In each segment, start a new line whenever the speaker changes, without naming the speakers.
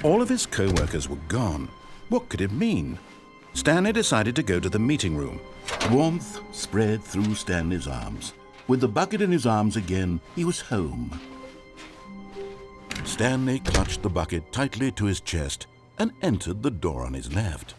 All of his co-workers were gone. What could it mean? Stanley decided to go to the meeting room. Warmth spread through Stanley's arms. With the bucket in his arms again, he was home. Stanley clutched the bucket tightly to his chest and entered the door on his left.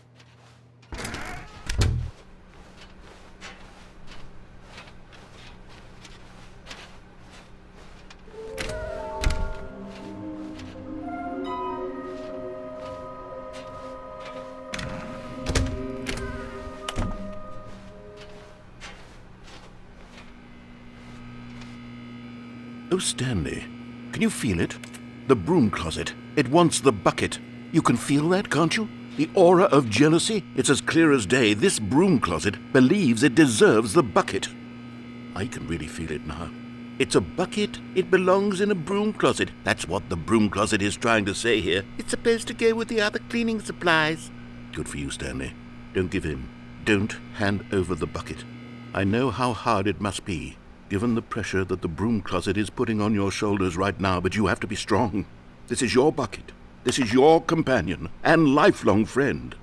Oh, Stanley, can you feel it? The broom closet. It wants the bucket. You can feel that, can't you? The aura of jealousy? It's as clear as day. This broom closet believes it deserves the bucket. I can really feel it now. It's a bucket. It belongs in a broom closet. That's what the broom closet is trying to say here. It's supposed to go with the other cleaning supplies. Good for you, Stanley. Don't give in. Don't hand over the bucket. I know how hard it must be, given the pressure that the broom closet is putting on your shoulders right now, but you have to be strong. This is your bucket. This is your companion and lifelong friend.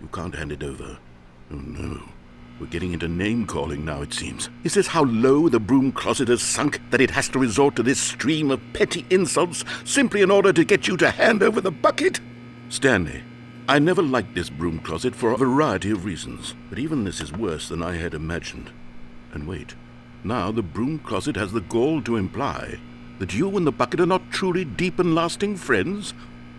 You can't hand it over. Oh, no. We're getting into name-calling now, it seems. Is this how low the broom closet has sunk, that it has to resort to this stream of petty insults simply in order to get you to hand over the bucket? Stanley, I never liked this broom closet for a variety of reasons, but even this is worse than I had imagined. And wait. Now the broom closet has the gall to imply that you and the bucket are not truly deep and lasting friends,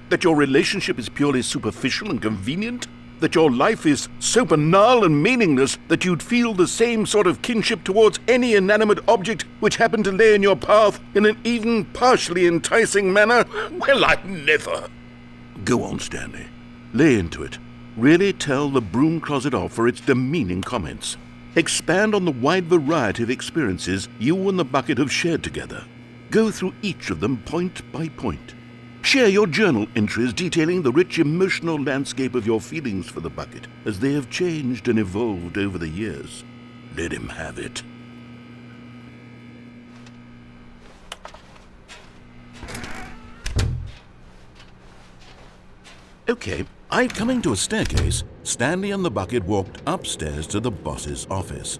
that your relationship is purely superficial and convenient, that your life is so banal and meaningless that you'd feel the same sort of kinship towards any inanimate object which happened to lay in your path in an even partially enticing manner. Well, I never. Go on, Stanley. Lay into it. Really tell the broom closet off for its demeaning comments. Expand on the wide variety of experiences you and the bucket have shared together. Go through each of them point by point. Share your journal entries detailing the rich emotional landscape of your feelings for the bucket as they have changed and evolved over the years. Let him have it. Okay, coming to a staircase, Stanley and the bucket walked upstairs to the boss's office.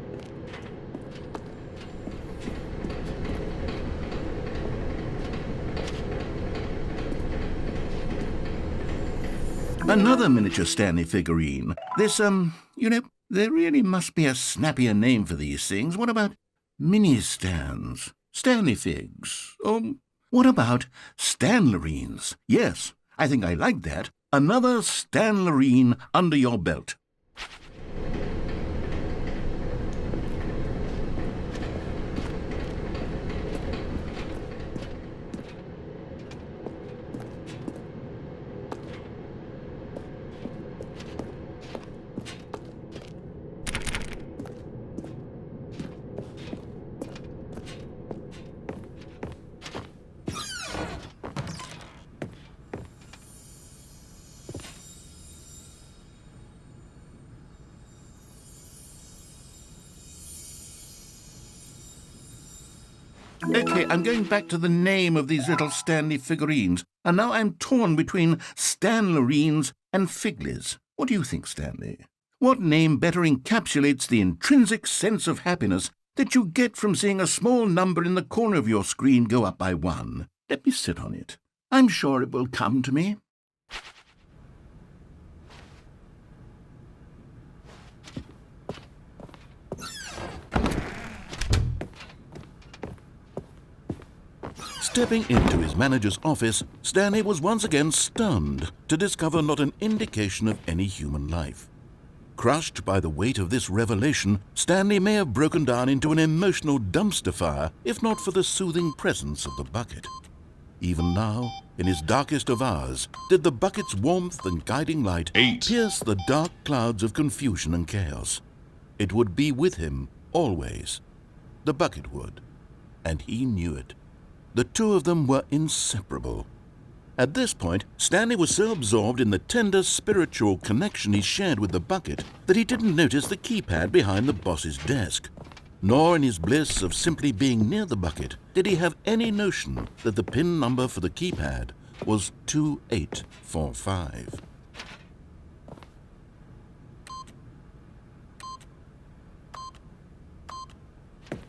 Another miniature Stanley figurine. This, there really must be a snappier name for these things. What about mini-stands? Stanley figs? Or what about Stanlerines? Yes, I think I like that. Another Stanlerine under your belt. Okay, I'm going back to the name of these little Stanley figurines, and now I'm torn between Stanlerines and Figleys. What do you think, Stanley? What name better encapsulates the intrinsic sense of happiness that you get from seeing a small number in the corner of your screen go up by 1? Let me sit on it. I'm sure it will come to me. Stepping into his manager's office, Stanley was once again stunned to discover not an indication of any human life. Crushed by the weight of this revelation, Stanley may have broken down into an emotional dumpster fire if not for the soothing presence of the bucket. Even now, in his darkest of hours, did the bucket's warmth and guiding light pierce the dark clouds of confusion and chaos. It would be with him always. The bucket would, and he knew it. The two of them were inseparable. At this point, Stanley was so absorbed in the tender spiritual connection he shared with the bucket that he didn't notice the keypad behind the boss's desk. Nor in his bliss of simply being near the bucket did he have any notion that the PIN number for the keypad was 2845.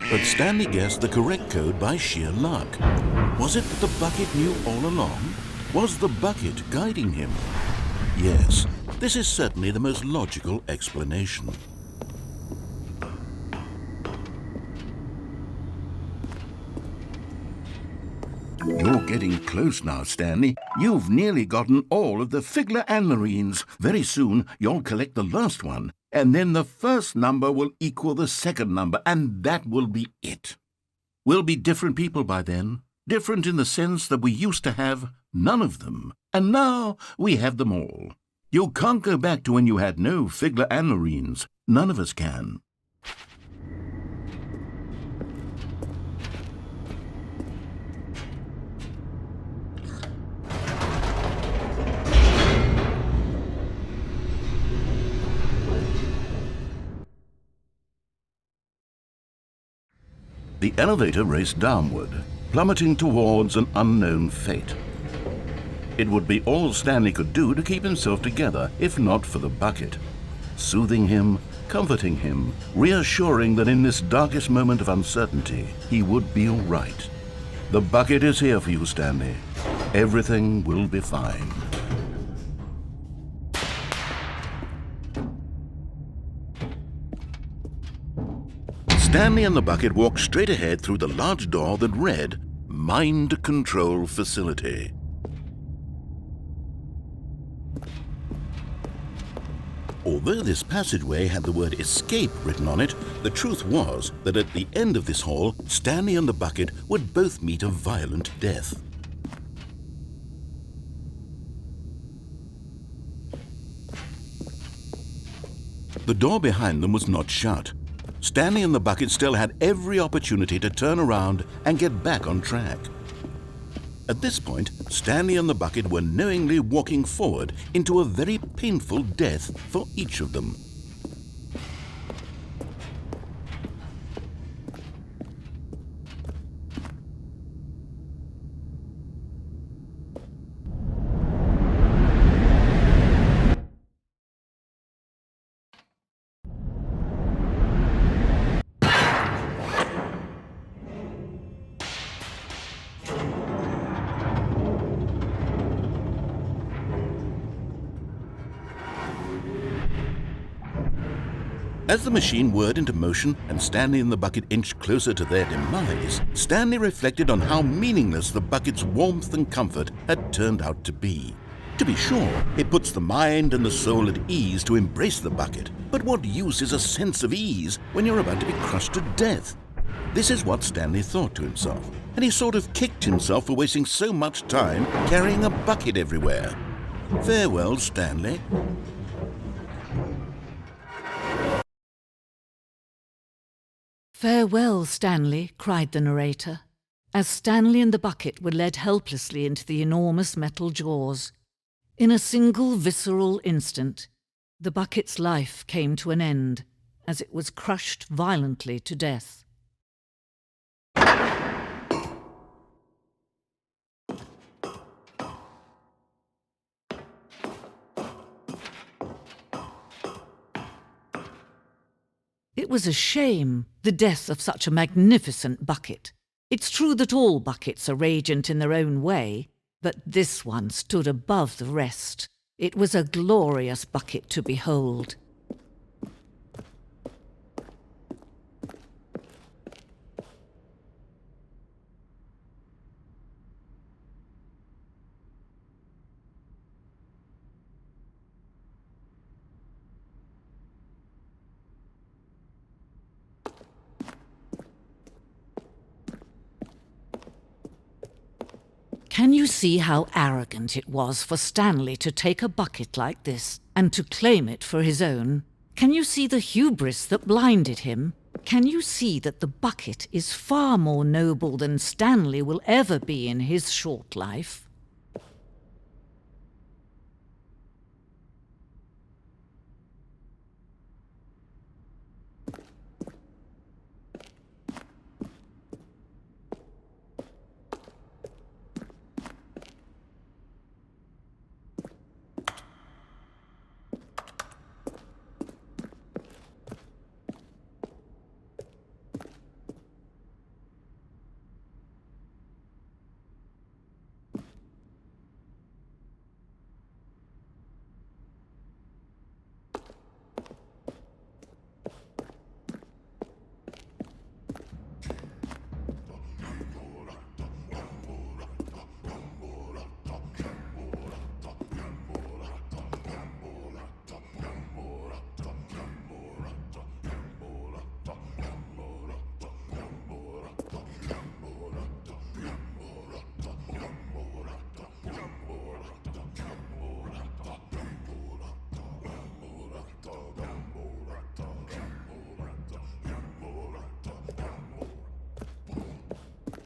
But Stanley guessed the correct code by sheer luck. Was it that the bucket knew all along? Was the bucket guiding him? Yes, this is certainly the most logical explanation. You're getting close now, Stanley. You've nearly gotten all of the Figler and Marines. Very soon, you'll collect the last one, and then the first number will equal the second number, and that will be it. We'll be different people by then. Different in the sense that we used to have none of them, and now we have them all. You can't go back to when you had no Figler and Marines. None of us can. The elevator raced downward, plummeting towards an unknown fate. It would be all Stanley could do to keep himself together, if not for the bucket. Soothing him, comforting him, reassuring that in this darkest moment of uncertainty, he would be all right. The bucket is here for you, Stanley. Everything will be fine. Stanley and the bucket walked straight ahead through the large door that read, Mind Control Facility. Although this passageway had the word escape written on it, the truth was that at the end of this hall, Stanley and the bucket would both meet a violent death. The door behind them was not shut. Stanley and the bucket still had every opportunity to turn around and get back on track. At this point, Stanley and the bucket were knowingly walking forward into a very painful death for each of them. As the machine whirred into motion and Stanley and the bucket inched closer to their demise, Stanley reflected on how meaningless the bucket's warmth and comfort had turned out to be. To be sure, it puts the mind and the soul at ease to embrace the bucket, but what use is a sense of ease when you're about to be crushed to death? This is what Stanley thought to himself, and he sort of kicked himself for wasting so much time carrying a bucket everywhere. Farewell, Stanley.
"Farewell, Stanley," cried the narrator, as Stanley and the bucket were led helplessly into the enormous metal jaws. In a single visceral instant, the bucket's life came to an end as it was crushed violently to death. It was a shame, the death of such a magnificent bucket. It's true that all buckets are radiant in their own way, but this one stood above the rest. It was a glorious bucket to behold. Can you see how arrogant it was for Stanley to take a bucket like this and to claim it for his own? Can you see the hubris that blinded him? Can you see that the bucket is far more noble than Stanley will ever be in his short life?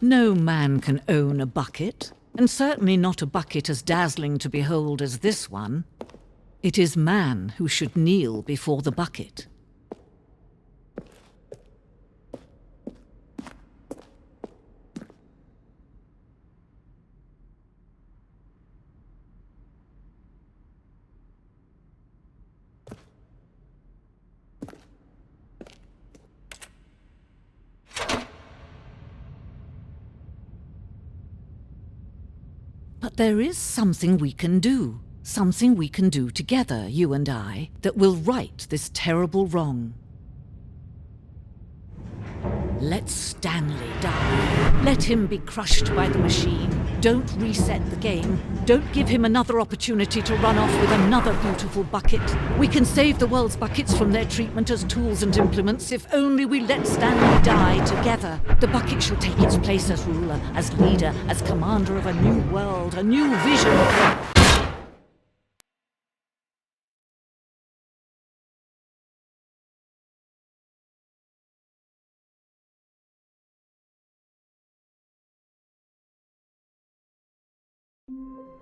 No man can own a bucket, and certainly not a bucket as dazzling to behold as this one. It is man who should kneel before the bucket. But there is something we can do. Something we can do together, you and I, that will right this terrible wrong. Let Stanley die. Let him be crushed by the machine. Don't reset the game. Don't give him another opportunity to run off with another beautiful bucket. We can save the world's buckets from their treatment as tools and implements if only we let Stanley die together. The bucket shall take its place as ruler, as leader, as commander of a new world, a new vision.